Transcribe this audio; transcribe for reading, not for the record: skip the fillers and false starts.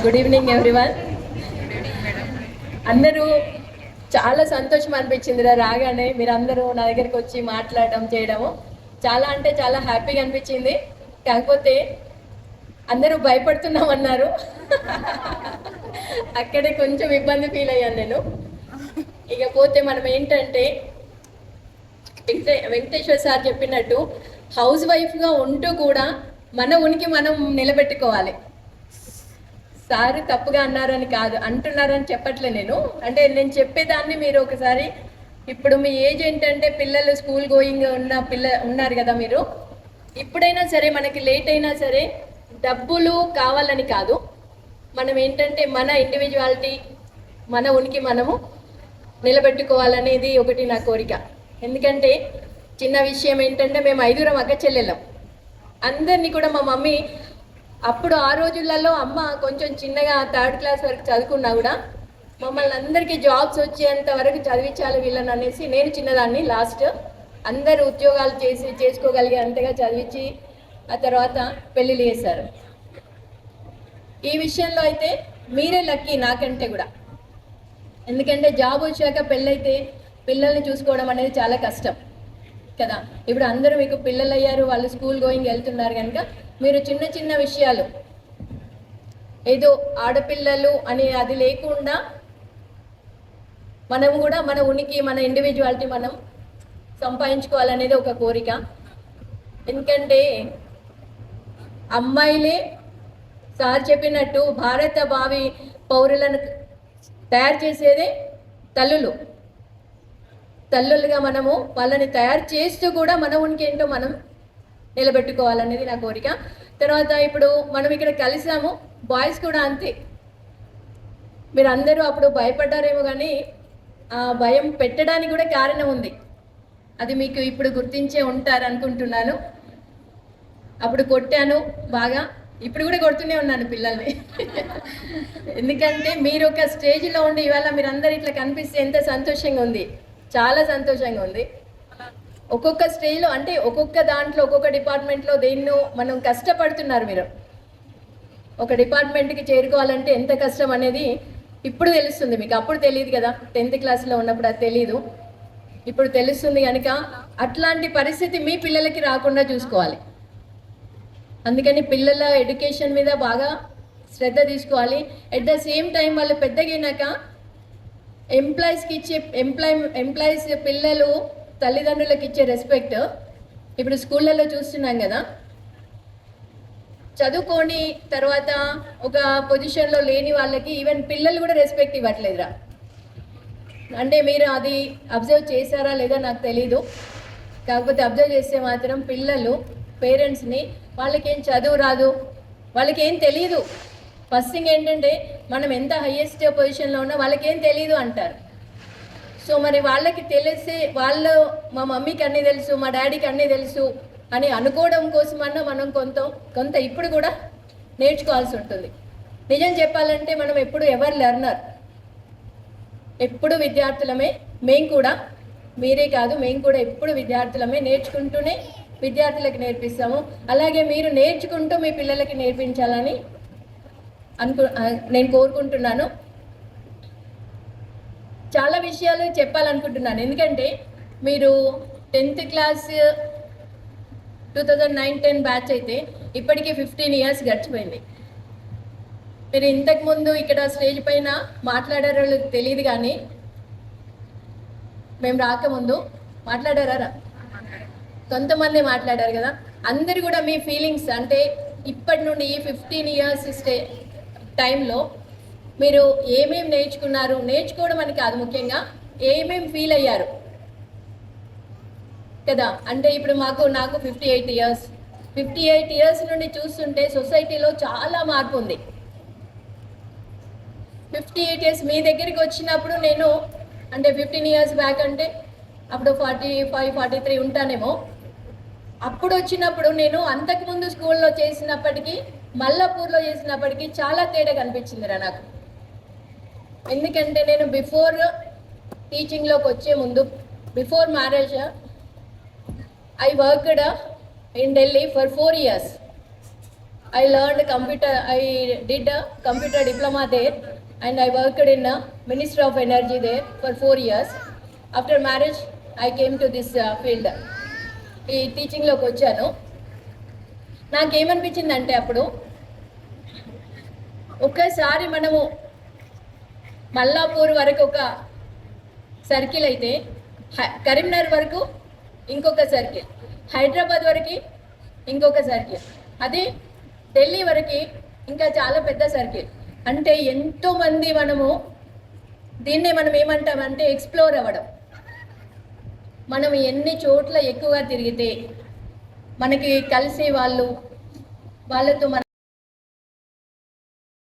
Good evening everyone. అందరూ చాలా సంతోషం అనిపించింది రాగానే మీరందరూ నా దగ్గరికి వచ్చి మాట్లాడడం చేయడము చాలా అంటే చాలా హ్యాపీగా అనిపించింది. కాకపోతే అందరూ భయపడుతున్నామన్నారు. అక్కడే కొంచెం ఇబ్బంది ఫీల్ అయ్యాను నేను. ఇకపోతే మనం ఏంటంటే వెంకటేశ్వర సార్ చెప్పినట్టు హౌస్ వైఫ్గా ఉంటూ కూడా మన ఉనికి మనం నిలబెట్టుకోవాలి. సార్ తప్పుగా అన్నారని కాదు, అంటున్నారని చెప్పట్లే నేను. అంటే నేను చెప్పేదాన్ని మీరు ఒకసారి, ఇప్పుడు మీ ఏజ్ ఏంటంటే పిల్లలు స్కూల్ గోయింగ్ ఉన్నారు కదా, మీరు ఇప్పుడైనా సరే మనకి లేట్ అయినా సరే డబ్బులు కావాలని కాదు, మనం ఏంటంటే మన ఇండివిజువాలిటీ మన ఉనికి మనము నిలబెట్టుకోవాలనేది ఒకటి నా కోరిక. ఎందుకంటే చిన్న విషయం ఏంటంటే మేము 5 అక్క చెల్లెళ్ళం. అందరినీ కూడా మా మమ్మీ అప్పుడు ఆ రోజులలో అమ్మ కొంచెం చిన్నగా 3rd క్లాస్ వరకు చదువుకున్నా కూడా మమ్మల్ని అందరికీ జాబ్స్ వచ్చేంత వరకు చదివించాలి వీళ్ళని అనేసి, నేను చిన్నదాన్ని లాస్ట్ అందరూ ఉద్యోగాలు చేసుకోగలిగే అంతగా చదివించి ఆ తర్వాత పెళ్ళిళ్ళు చేశారు. ఈ విషయంలో అయితే మీరే లక్కీ నాకంటే కూడా. ఎందుకంటే జాబ్ వచ్చాక పెళ్ళైతే పిల్లల్ని చూసుకోవడం అనేది చాలా కష్టం కదా. ఇప్పుడు అందరూ మీకు పిల్లలు అయ్యారు, వాళ్ళు స్కూల్ గోయింగ్ వెళ్తున్నారు కనుక మీరు చిన్న చిన్న విషయాలు, ఏదో ఆడపిల్లలు అని అది లేకుండా మనం కూడా మన ఉనికి మన ఇండివిజువాలిటీ మనం సంపాదించుకోవాలనేది ఒక కోరిక. ఎందుకంటే అమ్మాయిలే సార్ చెప్పినట్టు భారత భావి పౌరులను తయారు చేసేదే తల్లులుగా మనము వాళ్ళని తయారు చేస్తూ కూడా మన ఉనికి ఏంటో మనం నిలబెట్టుకోవాలనేది నా కోరిక. తర్వాత ఇప్పుడు మనం ఇక్కడ కలిసాము, బాయ్స్ కూడా అంతే. మీరు అందరూ అప్పుడు భయపడ్డారేమో, కానీ ఆ భయం పెట్టడానికి కూడా కారణం ఉంది. అది మీకు ఇప్పుడు గుర్తించే ఉంటారు అనుకుంటున్నాను. అప్పుడు కొట్టాను బాగా, ఇప్పుడు కూడా కొడుతూనే ఉన్నాను పిల్లల్ని. ఎందుకంటే మీరు ఒక స్టేజ్లో ఉండి ఇవాళ మీరు అందరు ఇట్లా కనిపిస్తే ఎంత సంతోషంగా ఉంది, చాలా సంతోషంగా ఉంది. ఒక్కొక్క స్టేజ్లో అంటే ఒక్కొక్క దాంట్లో ఒక్కొక్క డిపార్ట్మెంట్లో దేన్నో మనం కష్టపడుతున్నారు. మీరు ఒక డిపార్ట్మెంట్కి చేరుకోవాలంటే ఎంత కష్టం అనేది ఇప్పుడు తెలుస్తుంది మీకు. అప్పుడు తెలియదు కదా, 10th క్లాస్లో ఉన్నప్పుడు అది తెలీదు, ఇప్పుడు తెలుస్తుంది. కనుక అట్లాంటి పరిస్థితి మీ పిల్లలకి రాకుండా చూసుకోవాలి. అందుకని పిల్లల ఎడ్యుకేషన్ మీద బాగా శ్రద్ధ తీసుకోవాలి. ఎట్ ద సేమ్ టైం వాళ్ళు పెద్దగైనాక ఎంప్లాయీస్ పిల్లలు తల్లిదండ్రులకు ఇచ్చే రెస్పెక్ట్ ఇప్పుడు స్కూళ్ళల్లో చూస్తున్నాం కదా. చదువుకొని తర్వాత ఒక పొజిషన్లో లేని వాళ్ళకి ఈవెన్ పిల్లలు కూడా రెస్పెక్ట్ ఇవ్వట్లేదురా. అంటే మీరు అది అబ్జర్వ్ చేశారా లేదా నాకు తెలీదు, కాకపోతే అబ్జర్వ్ చేస్తే మాత్రం పిల్లలు పేరెంట్స్ని వాళ్ళకేం చదువు రాదు, వాళ్ళకేం తెలియదు. ఫస్ట్ థింగ్ ఏంటంటే మనం ఎంత హయ్యెస్ట్ పొజిషన్లో ఉన్నా వాళ్ళకేం తెలియదు అంటారు. సో మరి వాళ్ళకి తెలిసి వాళ్ళు మా మమ్మీకి అన్నీ తెలుసు, మా డాడీకి అన్నీ తెలుసు అని అనుకోవడం కోసమన్నా మనం కొంత ఇప్పుడు కూడా నేర్చుకోవాల్సి ఉంటుంది. నిజం చెప్పాలంటే మనం ఎప్పుడు ఎవరు లెర్నర్, ఎప్పుడు విద్యార్థులమే. మేము కూడా, మీరే కాదు మేము కూడా ఎప్పుడు విద్యార్థులమే, నేర్చుకుంటూనే విద్యార్థులకు నేర్పిస్తాము. అలాగే మీరు నేర్చుకుంటూ మీ పిల్లలకి నేర్పించాలని నేను కోరుకుంటున్నాను. చాలా విషయాలు చెప్పాలనుకుంటున్నాను. ఎందుకంటే మీరు 10th క్లాస్ 2009-10 బ్యాచ్ అయితే ఇప్పటికీ 15 ఇయర్స్ గడిచిపోయింది. మీరు ఇంతకుముందు ఇక్కడ స్టేజ్ పైన మాట్లాడారో తెలియదు, కానీ మేము రాకముందు మాట్లాడారా? కొంతమంది మాట్లాడారు కదా. అందరు కూడా మీ ఫీలింగ్స్ అంటే ఇప్పటి నుండి ఈ 15 ఇయర్స్ టైంలో మీరు ఏమేమి నేర్చుకున్నారు, నేర్చుకోవడం అని కాదు, ముఖ్యంగా ఏమేమి ఫీల్ అయ్యారు కదా. అంటే ఇప్పుడు నాకు 58 ఇయర్స్ నుండి చూస్తుంటే సొసైటీలో చాలా మార్పు ఉంది. 58 ఇయర్స్ మీ దగ్గరికి వచ్చినప్పుడు నేను అంటే 15 ఇయర్స్ బ్యాక్ అంటే అప్పుడు 45-43 ఉంటానేమో. అప్పుడు వచ్చినప్పుడు నేను అంతకుముందు స్కూల్లో చేసినప్పటికీ మల్లాపూర్లో చేసినప్పటికీ చాలా తేడా కనిపించిందిరా నాకు. ఎందుకంటే నేను బిఫోర్ టీచింగ్లోకి వచ్చే ముందు, before marriage I worked in Delhi for 4 years. I learned computer, I did a computer diploma there, and I worked in a Ministry of Energy there for 4 years. After marriage, I came to this field. ఈ టీచింగ్లోకి వచ్చాను. నాకేమనిపించిందంటే అప్పుడు ఒక్కసారి మనము మల్లాపూర్ వరకు ఒక circle అయితే కరీంనగర్ వరకు ఇంకొక సర్కిల్, హైదరాబాద్ వరకు ఇంకొక సర్కిల్, అదే ఢిల్లీ వరకు ఇంకా చాలా పెద్ద సర్కిల్. అంటే ఎంతోమంది మనము దీన్నే మనం ఏమంటామంటే ఎక్స్ప్లోర్ అవ్వడం. మనం ఎన్ని చోట్ల ఎక్కువగా తిరిగితే మనకి కలిసి వాళ్ళతో మన